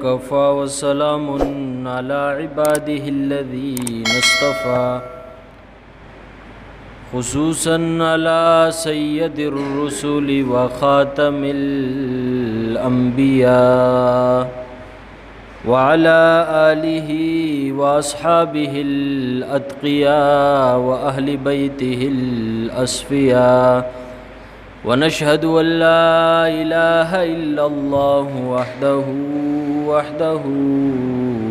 وكفى وسلام على عباده الذين اصطفى خصوصا على سيد الرسل وخاتم الأنبياء وعلى آله وأصحابه الأتقياء وأهل بيته الأصفياء ونشهد أن لا إله إلا الله وحده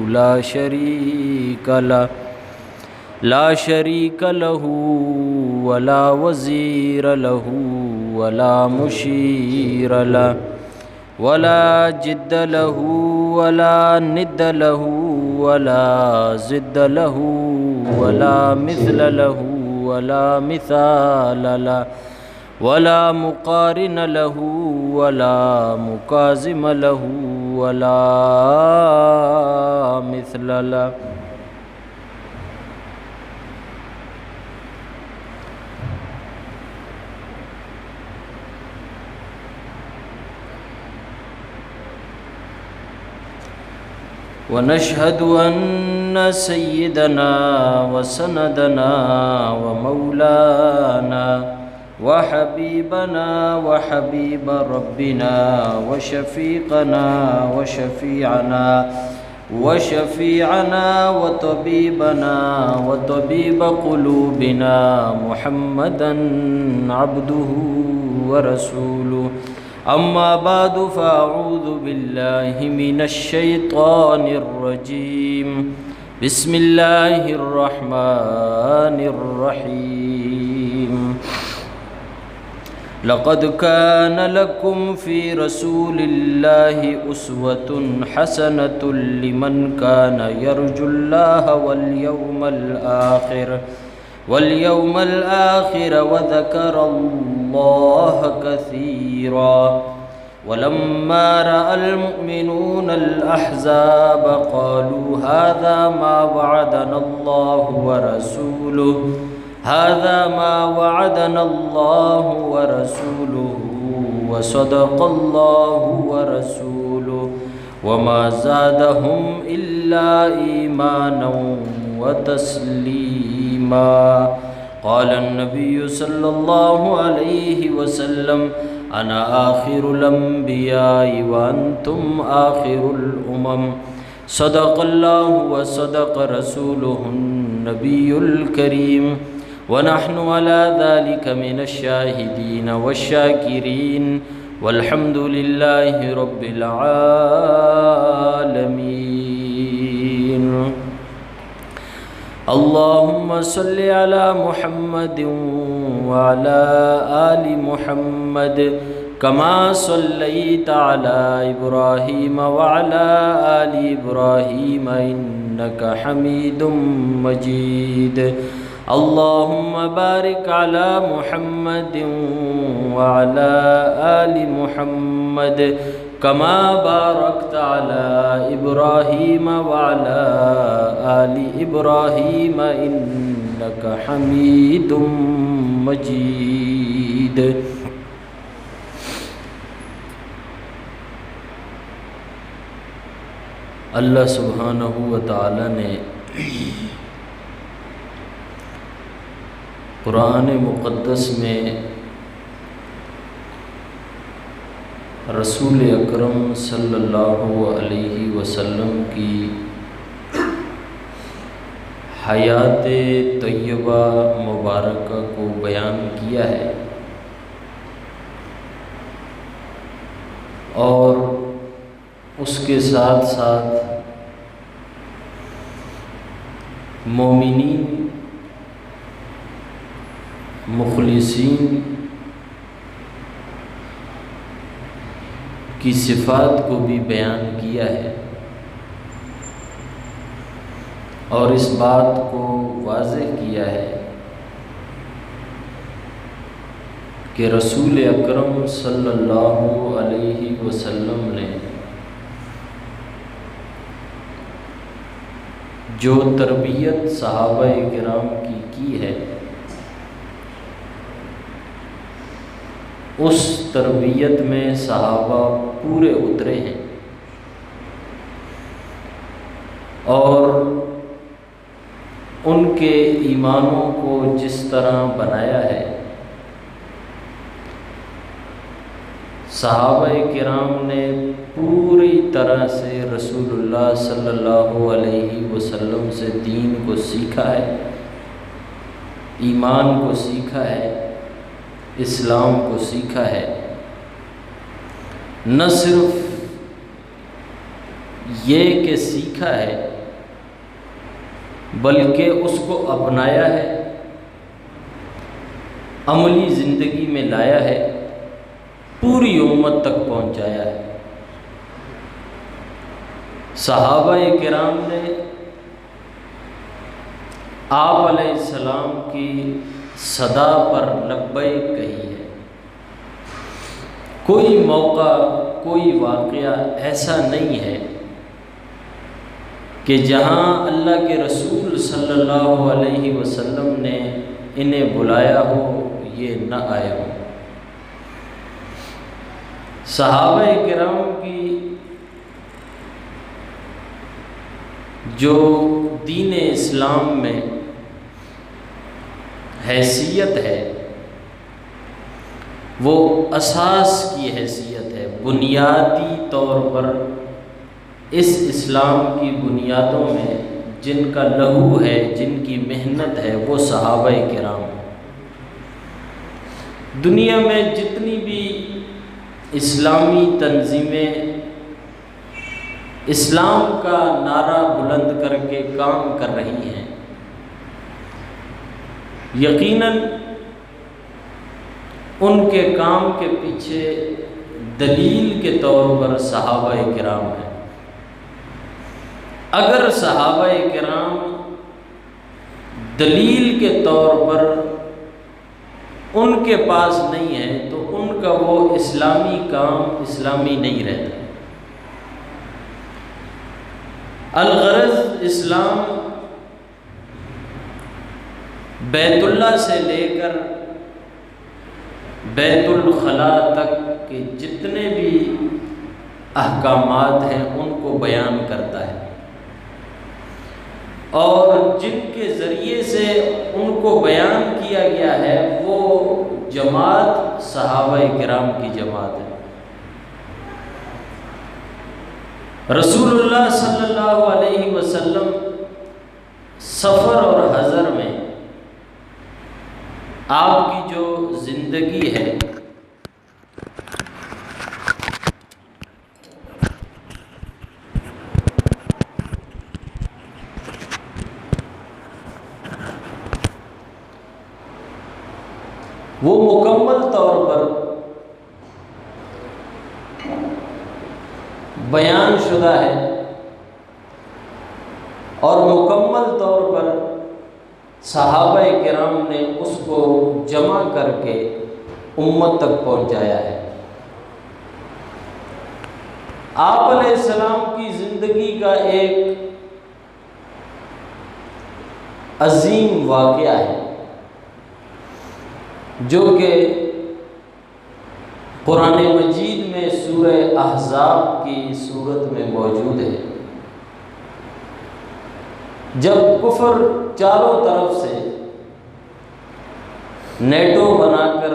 لا شريك له ولا وزير له ولا مشير له ولا جد له ولا ند له ولا زد له ولا مثل له ولا مثال له ولا مقارن له ولا مكازم له ولا مثل له. ونشهد أن سيدنا وسندنا ومولانا وحبيبنا وحبيب ربنا وشفيعنا وطبيبنا وطبيب قلوبنا محمدا عبده ورسوله. أما بعد فأعوذ بالله من الشيطان الرجيم. بسم الله الرحمن الرحيم. لقد كان لكم في رسول الله أسوة حسنة لمن كان يرجو الله واليوم الآخر وذكر الله كثيرا. ولما رأى المؤمنون الأحزاب قالوا هذا ما وعدنا الله ورسوله وصدق الله ورسوله وما زادهم إلا إيمانا وتسليما. قال النبي صلى الله عليه وسلم أنا آخر الأنبياء وأنتم آخر الأمم. صدق الله وصدق رسوله النبي الكريم ونحن على ذلك من الشاهدين والشاكرين والحمد لله رب العالمين. اللهم صل على محمد وعلى آل محمد كما صليت على إبراهيم وعلى آل إبراهيم إنك حميد مجيد. اللهم بارك على محمد وعلى آل محمد كما باركت على إبراهيم وعلى آل إبراهيم إنك حميد مجيد. اللہ سبحانہ و تعالی نے قرآن مقدس میں رسول اکرم صلی اللہ علیہ وسلم کی حیات طیبہ مبارکہ کو بیان کیا ہے اور اس کے ساتھ ساتھ مومنین مخلصین کی صفات کو بھی بیان کیا ہے اور اس بات کو واضح کیا ہے کہ رسول اکرم صلی اللہ علیہ وسلم نے جو تربیت صحابہ کرام کی ہے اس تربیت میں صحابہ پورے اترے ہیں اور ان کے ایمانوں کو جس طرح بنایا ہے، صحابہ کرام نے پوری طرح سے رسول اللہ صلی اللہ علیہ وسلم سے دین کو سیکھا ہے، ایمان کو سیکھا ہے، اسلام کو سیکھا ہے۔ نہ صرف یہ کہ سیکھا ہے بلکہ اس کو اپنایا ہے، عملی زندگی میں لایا ہے، پوری امت تک پہنچایا ہے۔ صحابہ کرام نے آپ علیہ السلام کی صدا پر لبیک کہی ہے۔ کوئی موقع، کوئی واقعہ ایسا نہیں ہے کہ جہاں اللہ کے رسول صلی اللہ علیہ وسلم نے انہیں بلایا ہو یہ نہ آئے ہو۔ صحابہ کرام کی جو دین اسلام میں حیثیت ہے وہ اساس کی حیثیت ہے، بنیادی طور پر اس اسلام کی بنیادوں میں جن کا لہو ہے، جن کی محنت ہے، وہ صحابہ کرام ہیں۔ دنیا میں جتنی بھی اسلامی تنظیمیں اسلام کا نعرہ بلند کر کے کام کر رہی ہیں، یقیناً ان کے کام کے پیچھے دلیل کے طور پر صحابہ کرام ہیں۔ اگر صحابہ کرام دلیل کے طور پر ان کے پاس نہیں ہے تو ان کا وہ اسلامی کام اسلامی نہیں رہتا۔ الغرض اسلام بیت اللہ سے لے کر بیت الخلاء تک کے جتنے بھی احکامات ہیں ان کو بیان کرتا ہے، اور جن کے ذریعے سے ان کو بیان کیا گیا ہے وہ جماعت صحابہ کرام کی جماعت ہے۔ رسول اللہ صلی اللہ علیہ وسلم سفر اور حضر میں آپ کی جو زندگی ہے وہ مکمل طور پر بیان شدہ ہے، اور مکمل طور پر صحابہ کرام نے اس کو جمع کر کے امت تک پہنچایا ہے۔ آپ علیہ السلام کی زندگی کا ایک عظیم واقعہ ہے جو کہ قرآن مجید میں سورہ احزاب کی صورت میں موجود ہے۔ جب کفر چاروں طرف سے نیٹو بنا کر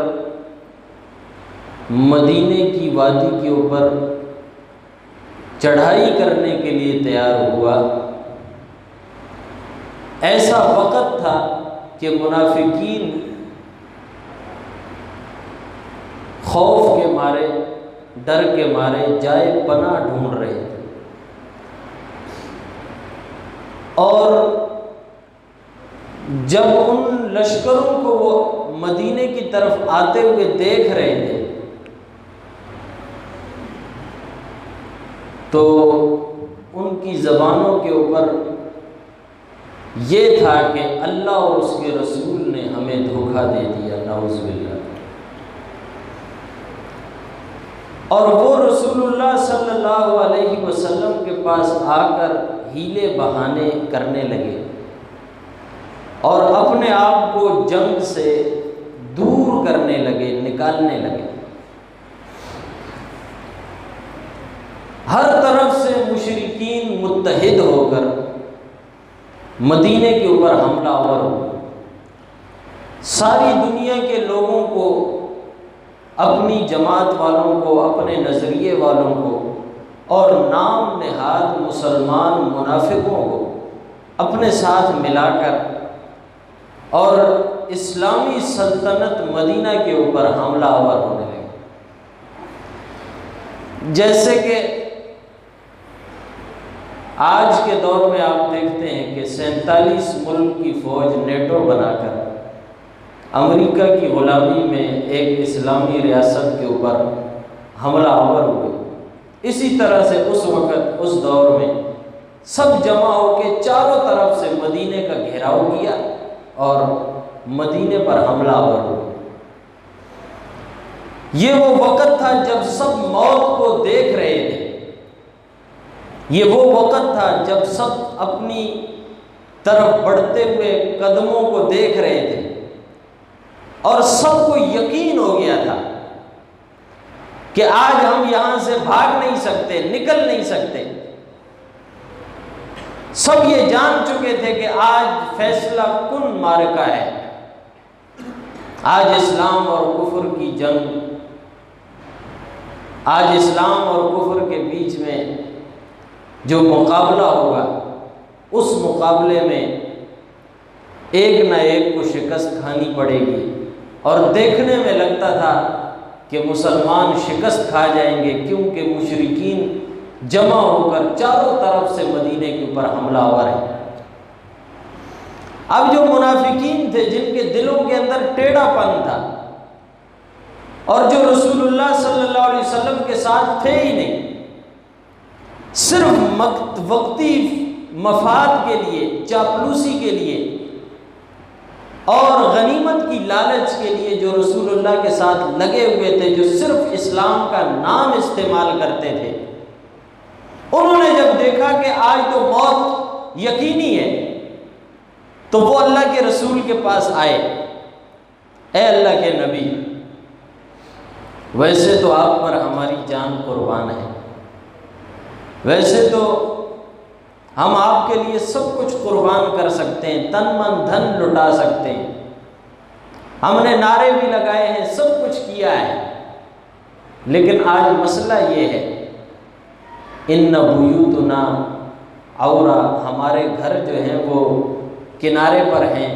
مدینے کی وادی کے اوپر چڑھائی کرنے کے لیے تیار ہوا، ایسا وقت تھا کہ منافقین خوف کے مارے، ڈر کے مارے جائے پناہ ڈھونڈ رہے تھے، اور جب ان لشکروں کو وہ مدینے کی طرف آتے ہوئے دیکھ رہے تھے تو ان کی زبانوں کے اوپر یہ تھا کہ اللہ اور اس کے رسول نے ہمیں دھوکہ دے دیا، نعوذ باللہ۔ اور وہ رسول اللہ صلی اللہ علیہ وسلم کے پاس آ کر ہیلے بہانے کرنے لگے اور اپنے آپ کو جنگ سے دور کرنے لگے، نکالنے لگے۔ ہر طرف سے مشرکین متحد ہو کر مدینے کے اوپر حملہ آور ہوا۔ ساری دنیا کے لوگوں کو، اپنی جماعت والوں کو، اپنے نظریے والوں کو اور نام نہاد مسلمان منافقوں کو اپنے ساتھ ملا کر اور اسلامی سلطنت مدینہ کے اوپر حملہ آور ہونے لگے۔ جیسے کہ آج کے دور میں آپ دیکھتے ہیں کہ 47 ملک کی فوج نیٹو بنا کر امریکہ کی غلامی میں ایک اسلامی ریاست کے اوپر حملہ آور ہوئے۔ اسی طرح سے اس وقت، اس دور میں سب جمع ہو کے چاروں طرف سے مدینے کا گھیراؤ کیا اور مدینے پر حملہ آور ہوئے۔ یہ وہ وقت تھا جب سب موت کو دیکھ رہے تھے، یہ وہ وقت تھا جب سب اپنی طرف بڑھتے ہوئے قدموں کو دیکھ رہے تھے اور سب کو یقین ہو گیا تھا کہ آج ہم یہاں سے بھاگ نہیں سکتے، نکل نہیں سکتے۔ سب یہ جان چکے تھے کہ آج فیصلہ کن معرکہ ہے، آج اسلام اور کفر کی جنگ، آج اسلام اور کفر کے بیچ میں جو مقابلہ ہوگا، اس مقابلے میں ایک نہ ایک کو شکست کھانی پڑے گی۔ اور دیکھنے میں لگتا تھا کہ مسلمان شکست کھا جائیں گے، کیونکہ مشرکین جمع ہو کر چاروں طرف سے مدینے کے اوپر حملہ آور ہیں۔ اب جو منافقین تھے، جن کے دلوں کے اندر ٹیڑھا پن تھا اور جو رسول اللہ صلی اللہ علیہ وسلم کے ساتھ تھے ہی نہیں، صرف وقتی مفاد کے لیے، چاپلوسی کے لیے اور غنیمت کی لالچ کے لیے جو رسول اللہ کے ساتھ لگے ہوئے تھے، جو صرف اسلام کا نام استعمال کرتے تھے، انہوں نے جب دیکھا کہ آج تو موت یقینی ہے، تو وہ اللہ کے رسول کے پاس آئے۔ اے اللہ کے نبی، ویسے تو آپ پر ہماری جان قربان ہے، ویسے تو ہم آپ کے لیے سب کچھ قربان کر سکتے ہیں، تن من دھن لٹا سکتے ہیں، ہم نے نعرے بھی لگائے ہیں، سب کچھ کیا ہے، لیکن آج مسئلہ یہ ہے، ان بیوتنا عورا، ہمارے گھر جو ہیں وہ کنارے پر ہیں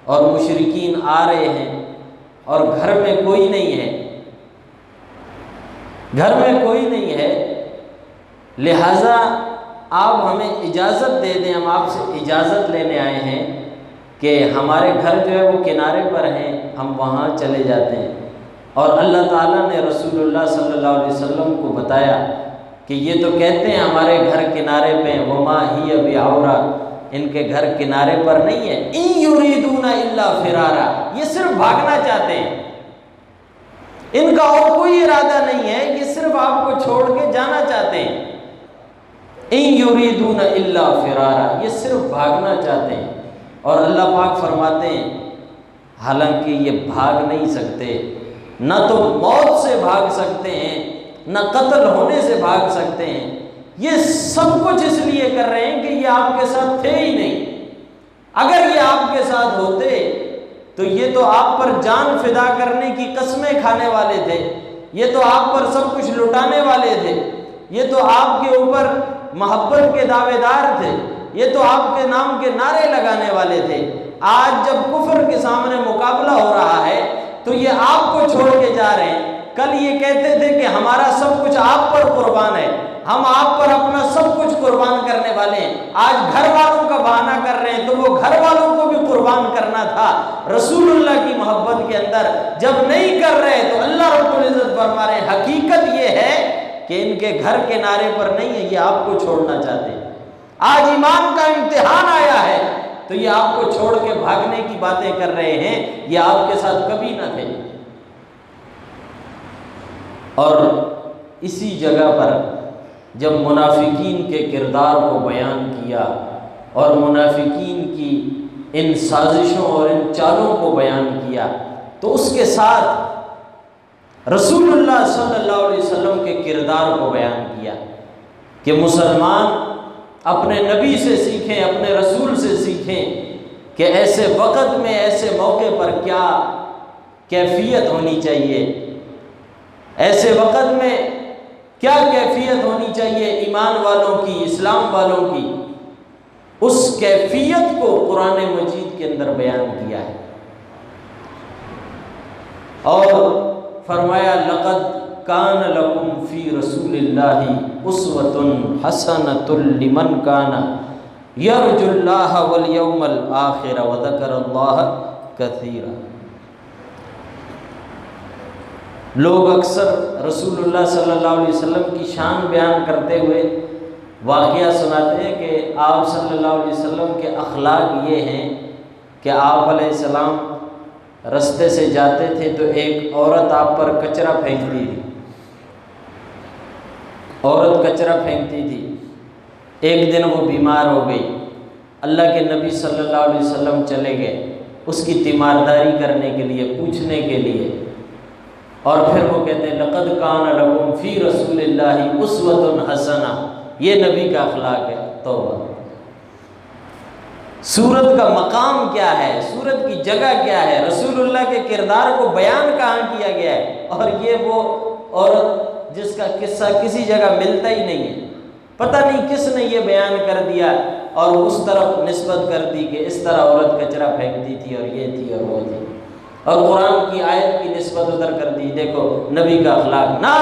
اور مشرکین آ رہے ہیں اور گھر میں کوئی نہیں ہے، گھر میں کوئی نہیں ہے، لہٰذا آپ ہمیں اجازت دے دیں، ہم آپ سے اجازت لینے آئے ہیں کہ ہمارے گھر جو ہے وہ کنارے پر ہیں، ہم وہاں چلے جاتے ہیں۔ اور اللہ تعالیٰ نے رسول اللہ صلی اللہ علیہ وسلم کو بتایا کہ یہ تو کہتے ہیں ہمارے گھر کنارے پہ، وما ہی بعورا، ان کے گھر کنارے پر نہیں ہے، ان یریدون الا فرارا، یہ صرف بھاگنا چاہتے ہیں، ان کا اور کوئی ارادہ نہیں ہے، یہ صرف آپ کو چھوڑ کے جانا چاہتے ہیں۔ ان یریدون الا فرارا، یہ صرف بھاگنا چاہتے ہیں۔ اور اللہ پاک فرماتے ہیں حالانکہ یہ بھاگ نہیں سکتے، نہ تو موت سے بھاگ سکتے ہیں، نہ قتل ہونے سے بھاگ سکتے ہیں، یہ سب کچھ اس لیے کر رہے ہیں کہ یہ آپ کے ساتھ تھے ہی نہیں۔ اگر یہ آپ کے ساتھ ہوتے تو یہ تو آپ پر جان فدا کرنے کی قسمیں کھانے والے تھے، یہ تو آپ پر سب کچھ لٹانے والے تھے، یہ تو آپ کے اوپر محبت کے دعوے دار تھے، یہ تو آپ کے نام کے نعرے لگانے والے تھے۔ آج جب کفر کے سامنے مقابلہ ہو رہا ہے تو یہ آپ کو چھوڑ کے جا رہے ہیں۔ کل یہ کہتے تھے کہ ہمارا سب کچھ آپ پر قربان ہے، ہم آپ پر اپنا سب کچھ قربان کرنے والے ہیں، آج گھر والوں کا بہانہ کر رہے ہیں، تو وہ گھر والوں کو بھی قربان کرنا تھا رسول اللہ کی محبت کے اندر۔ جب نہیں کر رہے تو اللہ رب العزت فرما رہے ہیں حقیقت یہ ہے کہ ان کے گھر کے نعرے پر نہیں ہے، یہ آپ کو چھوڑنا چاہتے ہیں۔ آج ایمان کا امتحان آیا ہے تو یہ آپ کو چھوڑ کے بھاگنے کی باتیں کر رہے ہیں، یہ آپ کے ساتھ کبھی نہ تھے۔ اور اسی جگہ پر جب منافقین کے کردار کو بیان کیا اور منافقین کی ان سازشوں اور ان چالوں کو بیان کیا، تو اس کے ساتھ رسول اللہ صلی اللہ علیہ وسلم کے کردار کو بیان کیا کہ مسلمان اپنے نبی سے سیکھیں، اپنے رسول سے سیکھیں کہ ایسے وقت میں، ایسے موقع پر کیا کیفیت ہونی چاہیے، ایسے وقت میں کیا کیفیت ہونی چاہیے ایمان والوں کی، اسلام والوں کی، اس کیفیت کو قرآن مجید کے اندر بیان کیا ہے۔ اور فرمایا لقد کان لکم فی رسول اللہ اسوۃ حسنۃ لمن کان یرجو اللہ والیوم الآخر وذکر اللہ کثیرا۔ لوگ اکثر رسول اللہ صلی اللہ علیہ وسلم کی شان بیان کرتے ہوئے واقعہ سناتے ہیں کہ آپ صلی اللہ علیہ وسلم کے اخلاق یہ ہیں کہ آپ علیہ السلام رستے سے جاتے تھے تو ایک عورت آپ پر کچرا پھینکتی تھی، عورت کچرا پھینکتی تھی۔ ایک دن وہ بیمار ہو گئی، اللہ کے نبی صلی اللہ علیہ وسلم چلے گئے اس کی تیمارداری کرنے کے لیے، پوچھنے کے لیے، اور پھر وہ کہتے ہیں لقد کان لکم فی رسول اللہ اسوۃ حسنہ، یہ نبی کا اخلاق ہے۔ توبہ! سورت کا مقام کیا ہے، سورت کی جگہ کیا ہے، رسول اللہ کے کردار کو بیان کہاں کیا گیا ہے، اور یہ وہ عورت جس کا قصہ کسی جگہ ملتا ہی نہیں ہے، پتہ نہیں کس نے یہ بیان کر دیا اور اس طرف نسبت کر دی کہ اس طرح عورت کچرا پھینکتی تھی اور یہ تھی اور وہ تھی، اور قرآن کی آیت کی نسبت ادھر کر دی، دیکھو نبی کا اخلاق۔ نہ،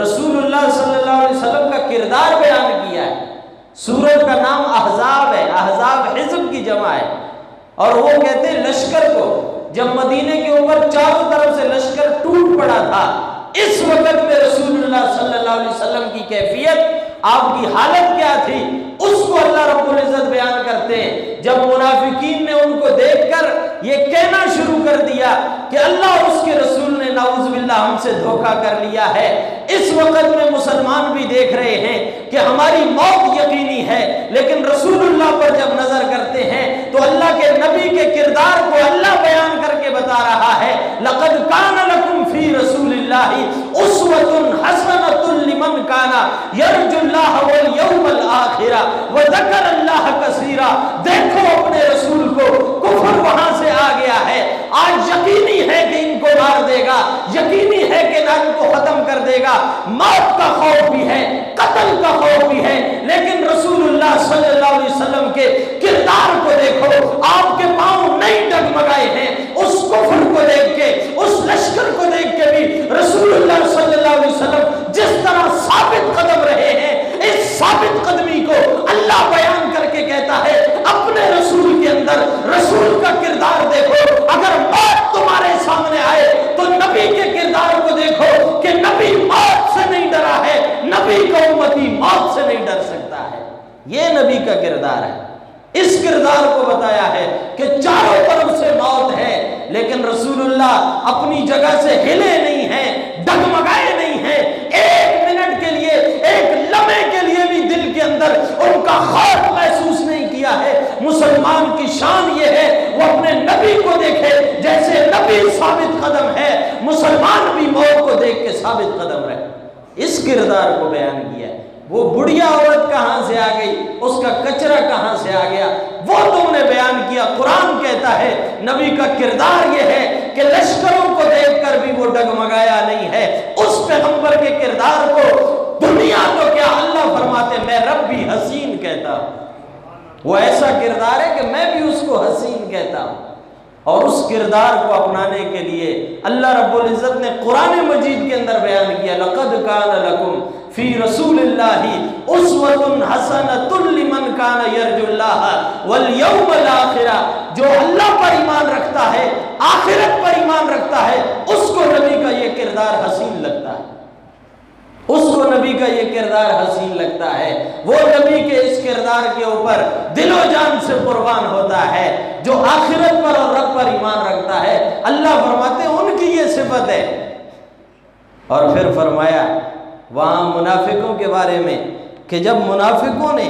رسول اللہ صلی اللہ علیہ وسلم کا کردار بیان کیا ہے۔ سورت کا نام احزاب ہے، احزاب حزب کی جمع ہے، اور وہ کہتے ہیں لشکر کو، جب مدینے کے اوپر چاروں طرف سے لشکر ٹوٹ پڑا تھا، اس وقت میں رسول اللہ صلی اللہ علیہ وسلم کی کیفیت، آپ کی حالت کیا تھی، اس کو اللہ رب العزت بیان کرتے ہیں۔ جب منافقین نے ان کو دیکھ کر یہ کہنا شروع کر دیا کہ اللہ اور اس کے رسول نے نعوذ باللہ ہم سے دھوکہ کر لیا ہے، اس وقت میں مسلمان بھی دیکھ رہے ہیں کہ ہماری موت یقینی ہے، لیکن رسول اللہ پر جب نظر کرتے ہیں تو اللہ کے نبی کے کردار کو اللہ بیان کر کے بتا رہا ہے لقد کان لکم فی رسول اللہ اسوۃ حسنۃ لمن کان یرجو اللہ والیوم الآخر وذکر اللہ کثیرا۔ دیکھو اپنے رسول کو، کفر وہاں سے آ گیا ہے، آج یقینی ہے کہ ان کو مار دے گا، یقینی ہے کہ نہ ان کو ختم کر دے گا، موت کا خوف بھی ہے، قتل کا خوف بھی ہے، لیکن رسول اللہ صلی اللہ علیہ وسلم کے کردار کو دیکھو، آپ کے پاؤں نہیں ڈگمگائے ہیں، اس کفر کو دیکھ کے، اس لشکر کو دیکھ کے بھی رسول اللہ صلی اللہ علیہ وسلم جس طرح ثابت قدم رہے ہیں، اس ثابت قدمی کو اللہ بیان کر کے کہتا ہے اپنے رسول کے اندر رسول کا کردار دیکھو۔ اگر موت تمہارے سامنے آئے تو نبی کے کردار کو دیکھو کہ نبی موت سے نہیں ڈرا ہے، نبی کا امتی موت سے نہیں ڈر سکتا ہے، یہ نبی کا کردار ہے۔ اس کردار کو بتایا ہے کہ چاروں طرف سے موت ہے، لیکن رسول اللہ اپنی جگہ سے ہلے نہیں ہیں، ڈگمگائے نہیں ہیں، ایک منٹ کے لیے، ایک لمحے کے لیے بھی دل کے اندر ان کا خوف محسوس نہیں کیا ہے۔ مسلمان کی شان یہ ہے وہ اپنے نبی کو دیکھے، جیسے نبی ثابت قدم ہے، مسلمان بھی موت کو دیکھ کے ثابت قدم رہے۔ اس کردار کو بیان کیا ہے۔ وہ بڑھیا عورت کہاں سے آ گئی، اس کا کچرا کہاں سے آ گیا، وہ تم نے بیان کیا۔ قرآن کہتا ہے نبی کا کردار یہ ہے کہ لشکروں کو دیکھ کر بھی وہ ڈگمگایا نہیں ہے۔ اس پیغمبر کے کردار کو دنیا تو کیا، اللہ فرماتے میں رب بھی حسین کہتا ہوں۔ وہ ایسا کردار ہے کہ میں بھی اس کو حسین کہتا ہوں، اور اس کردار کو اپنانے کے لیے اللہ رب العزت نے قرآن مجید کے اندر بیان کیا لقد کان لکم فی رسول اللہ اسوۃ حسنۃ لمن کان یرجو اللہ والیوم الآخر۔ جو اللہ پر ایمان رکھتا ہے، آخرت پر ایمان رکھتا ہے، اس کو نبی کا یہ کردار حسین لگتا ہے، اس کو نبی کا یہ کردار حسین لگتا ہے۔ وہ نبی کے اس کردار کے اوپر دل و جان سے قربان ہوتا ہے جو آخرت پر اور رب پر ایمان رکھتا ہے۔ اللہ فرماتے ہیں ان کی یہ صفت ہے۔ اور پھر فرمایا وہاں منافقوں کے بارے میں کہ جب منافقوں نے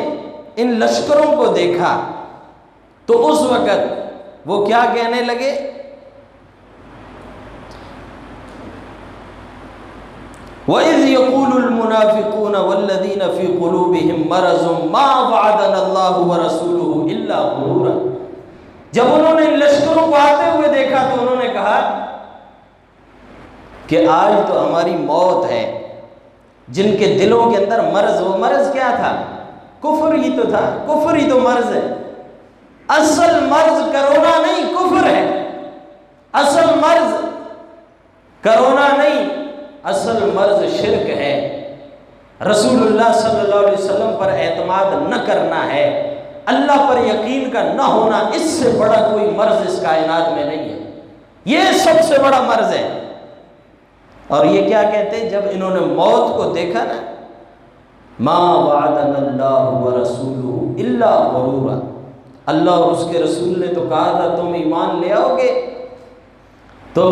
ان لشکروں کو دیکھا تو اس وقت وہ کیا کہنے لگے، وَإِذْ يَقُولُ الْمُنَافِقُونَ وَالَّذِينَ فِي قُلُوبِهِم مَّرَضٌ مَّا وَعَدَنَا اللَّهُ وَرَسُولُهُ إِلَّا غُرُورًا۔ جب انہوں نے ان لشکروں کو آتے ہوئے دیکھا تو انہوں نے کہا کہ آج تو ہماری موت ہے۔ جن کے دلوں کے اندر مرض، وہ مرض کیا تھا؟ کفر ہی تو تھا، کفر ہی تو مرض ہے۔ اصل مرض کرونا نہیں، کفر ہے۔ اصل مرض کرونا نہیں، اصل مرض شرک ہے۔ رسول اللہ صلی اللہ علیہ وسلم پر اعتماد نہ کرنا ہے، اللہ پر یقین کا نہ ہونا، اس سے بڑا کوئی مرض اس کائنات میں نہیں ہے۔ یہ سب سے بڑا مرض ہے۔ اور یہ کیا کہتے ہیں جب انہوں نے موت کو دیکھا نا، ما وعدنا اللہ ورسولہ الا غرورا، اللہ اور اس کے رسول نے تو کہا تھا تم ایمان لے آؤ گے تو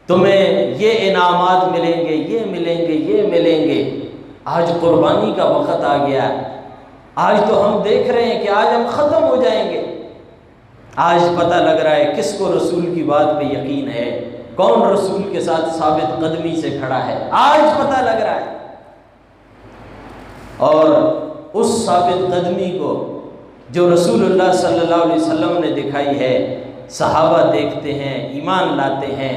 تمہیں یہ انعامات ملیں گے، یہ ملیں گے، یہ ملیں گے۔ آج قربانی کا وقت آ گیا، آج تو ہم دیکھ رہے ہیں کہ آج ہم ختم ہو جائیں گے۔ آج پتہ لگ رہا ہے کس کو رسول کی بات پہ یقین ہے، کون رسول کے ساتھ ثابت قدمی سے کھڑا ہے، آج پتہ لگ رہا ہے۔ اور اس ثابت قدمی کو جو رسول اللہ صلی اللہ علیہ وسلم نے دکھائی ہے، صحابہ دیکھتے ہیں، ایمان لاتے ہیں،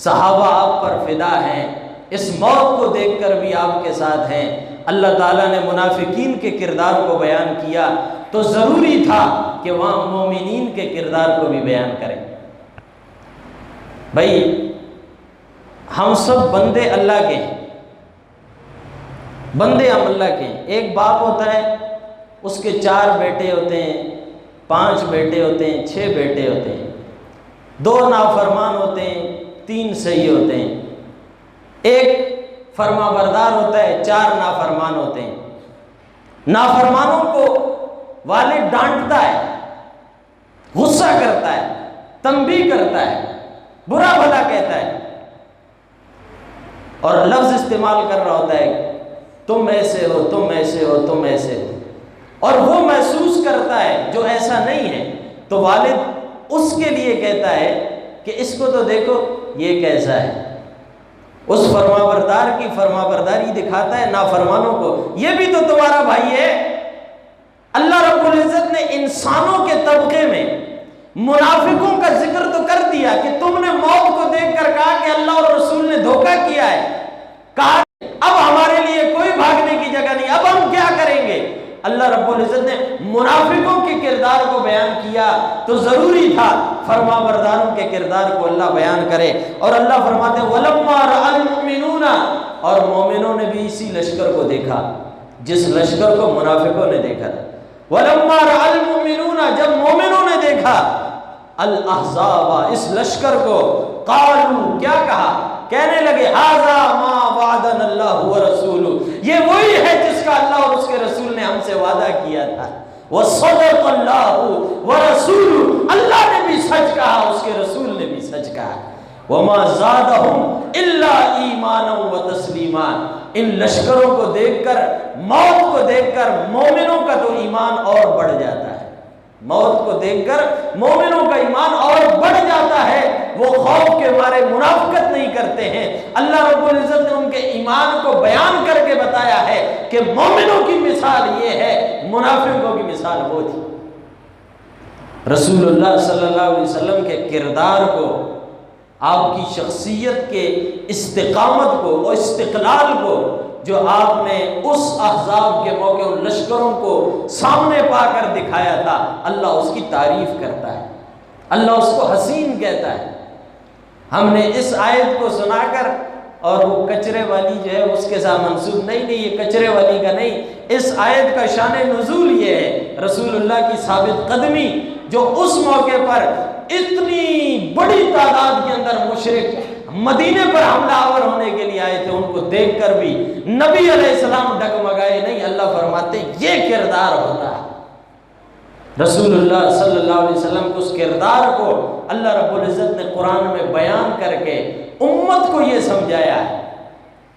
صحابہ آپ پر فدا ہیں، اس موت کو دیکھ کر بھی آپ کے ساتھ ہیں۔ اللہ تعالیٰ نے منافقین کے کردار کو بیان کیا تو ضروری تھا کہ وہاں مومنین کے کردار کو بھی بیان کریں۔ بھائی ہم سب بندے اللہ کے ہیں، بندے ہم اللہ کے ہیں۔ ایک باپ ہوتا ہے، اس کے 4 بیٹے ہوتے ہیں، 5 بیٹے ہوتے ہیں، 6 بیٹے ہوتے ہیں، 2 نافرمان ہوتے ہیں، 3 صحیح ہوتے ہیں۔ ایک فرما بردار ہوتا ہے، 4 نافرمان ہوتے ہیں۔ نافرمانوں کو والد ڈانٹتا ہے، غصہ کرتا ہے، تنبیہ کرتا ہے، برا بھلا کہتا ہے، اور لفظ استعمال کر رہا ہوتا ہے تم ایسے ہو، تم ایسے ہو، تم ایسے ہو، اور وہ محسوس کرتا ہے جو ایسا نہیں ہے، تو والد اس کے لیے کہتا ہے کہ اس کو تو دیکھو یہ کیسا ہے۔ اس فرما بردار کی فرما برداری دکھاتا ہے نافرمانوں کو، یہ بھی تو تمہارا بھائی ہے۔ اللہ رب العزت نے انسانوں کے طبقے میں منافقوں کا ذکر تو کر دیا کہ تم نے موت کو دیکھ کر کہا کہ اللہ اور رسول نے دھوکہ کیا ہے، کہا اب ہمارے لیے کوئی بھاگنے کی جگہ نہیں، اب ہم کیا کریں گے۔ اللہ رب العزت نے منافقوں کے کردار کو بیان کیا تو ضروری تھا فرما برداروں کے کردار کو اللہ بیان کرے۔ اور اللہ فرماتے ہیں وَلَمَّا رَأَى الْمُؤْمِنُونَ، اور مومنوں نے بھی اسی لشکر کو دیکھا جس لشکر کو منافقوں نے دیکھا تھا۔ وَلَمَّا رَأَى الْمُؤْمِنُونَ، جب مومنوں نے دیکھا الْأَحْزَابَ، اس لشکر کو، قالوا، کیا کہا، کہنے لگے هَذَا مَا وَعَدَنَا اللَّهُ وَرَسُولُهُ، یہ وہی ہے جس کا اللہ اور اس کے رسول نے ہم سے وعدہ کیا تھا۔ وَصَدَقَ اللَّهُ وَرَسُولُهُ، اللہ نے بھی سچ کہا، اس کے رسول نے بھی سچ کہا۔ وَمَا زَادَهُمْ إِلَّا إِيمَانًا وَتَسْلِيمًا، ان لشکروں کو دیکھ کر، موت کو دیکھ کر مومنوں کا تو ایمان اور بڑھ جاتا ہے، موت کو دیکھ کر مومنوں کا ایمان اور بڑھ جاتا ہے، وہ خوف کے مارے منافقت نہیں کرتے ہیں۔ اللہ رب العزت نے ان کے ایمان کو بیان کر کے بتایا ہے کہ مومنوں کی مثال یہ ہے، منافقوں کی مثال وہ تھی۔ رسول اللہ صلی اللہ علیہ وسلم کے کردار کو، آپ کی شخصیت کے استقامت کو اور استقلال کو جو آپ نے اس احزاب کے موقع ان لشکروں کو سامنے پا کر دکھایا تھا، اللہ اس کی تعریف کرتا ہے، اللہ اس کو حسین کہتا ہے۔ ہم نے اس آیت کو سنا کر، اور وہ کچرے والی جو ہے اس کے ساتھ منسوب نہیں، یہ کچرے والی کا نہیں، اس آیت کا شان نزول یہ ہے رسول اللہ کی ثابت قدمی، جو اس موقع پر اتنی بڑی تعداد کے اندر مشرک مدینے پر حملہ آور ہونے کے لیے آئے تھے، ان کو دیکھ کر بھی نبی علیہ السلام ڈگمگائے نہیں۔ اللہ فرماتے یہ کردار ہوتا ہے۔ رسول اللہ صلی اللہ علیہ وسلم کو، اس کردار کو اللہ رب العزت نے قرآن میں بیان کر کے امت کو یہ سمجھایا ہے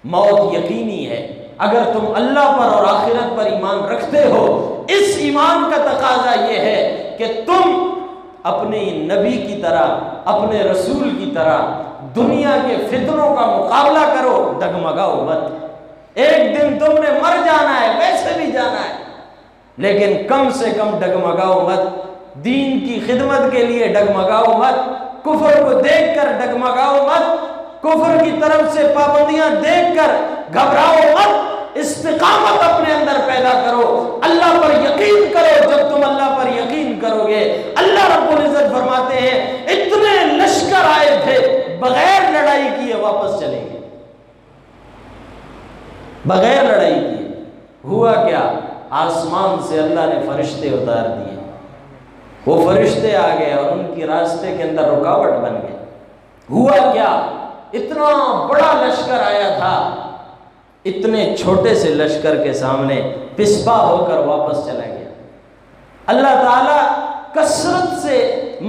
موت یقینی ہے، اگر تم اللہ پر اور آخرت پر ایمان رکھتے ہو، اس ایمان کا تقاضا یہ ہے کہ تم اپنے نبی کی طرح، اپنے رسول کی طرح دنیا کے فتنوں کا مقابلہ کرو، ڈگمگاؤ مت۔ ایک دن تم نے مر جانا ہے، ویسے بھی جانا ہے، لیکن کم سے کم ڈگمگاؤ مت۔ دین کی خدمت کے لیے ڈگمگاؤ مت، کفر کو دیکھ کر ڈگمگاؤ مت، کفر کی طرف سے پابندیاں دیکھ کر گھبراؤ مت۔ استقامت اپنے اندر پیدا کرو، اللہ پر یقین کرو۔ جب تم اللہ پر یقین کرو گے، اللہ رب العزت فرماتے ہیں اتنے لشکر آئے تھے بغیر لڑائی کیے واپس چلے گئے، بغیر لڑائی کیے۔ ہوا کیا؟ آسمان سے اللہ نے فرشتے اتار دیے، وہ فرشتے آ گئے اور ان کی راستے کے اندر رکاوٹ بن گئے۔ ہوا کیا؟ اتنا بڑا لشکر آیا تھا، اتنے چھوٹے سے لشکر کے سامنے پسپا ہو کر واپس چلا گیا۔ اللہ تعالیٰ کثرت سے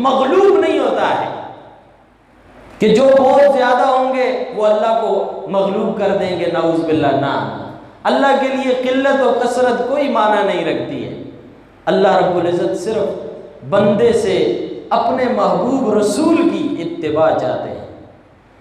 مغلوب نہیں ہوتا ہے کہ جو بہت زیادہ ہوں گے وہ اللہ کو مغلوب کر دیں گے، نعوذ باللہ۔ نہ، اللہ کے لیے قلت و کثرت کوئی معنی نہیں رکھتی ہے۔ اللہ رب العزت صرف بندے سے اپنے محبوب رسول کی اتباع چاہتے ہیں۔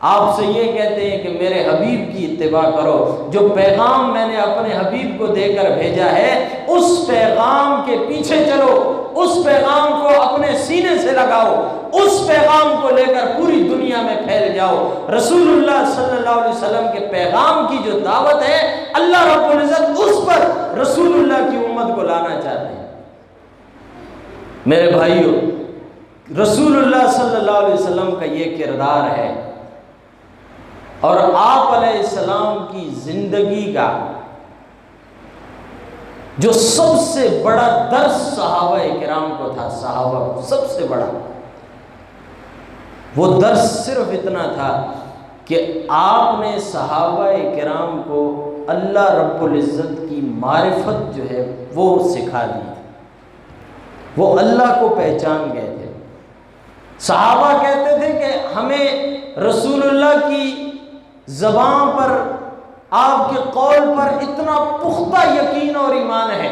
آپ سے یہ کہتے ہیں کہ میرے حبیب کی اتباع کرو، جو پیغام میں نے اپنے حبیب کو دے کر بھیجا ہے اس پیغام کے پیچھے چلو، اس پیغام کو اپنے سینے سے لگاؤ، اس پیغام کو لے کر پوری دنیا میں پھیل جاؤ۔ رسول اللہ صلی اللہ علیہ وسلم کے پیغام کی جو دعوت ہے، اللہ رب العزت اس پر رسول اللہ کی امت کو لانا چاہتے ہیں۔ میرے بھائیو، رسول اللہ صلی اللہ علیہ وسلم کا یہ کردار ہے، اور آپ علیہ السلام کی زندگی کا جو سب سے بڑا درس صحابہ کرام کو تھا، صحابہ کو سب سے بڑا وہ درس صرف اتنا تھا کہ آپ نے صحابہ کرام کو اللہ رب العزت کی معرفت جو ہے وہ سکھا دی، وہ اللہ کو پہچان گئے تھے۔ صحابہ کہتے تھے کہ ہمیں رسول اللہ کی زبان پر، آپ کے قول پر اتنا پختہ یقین اور ایمان ہے،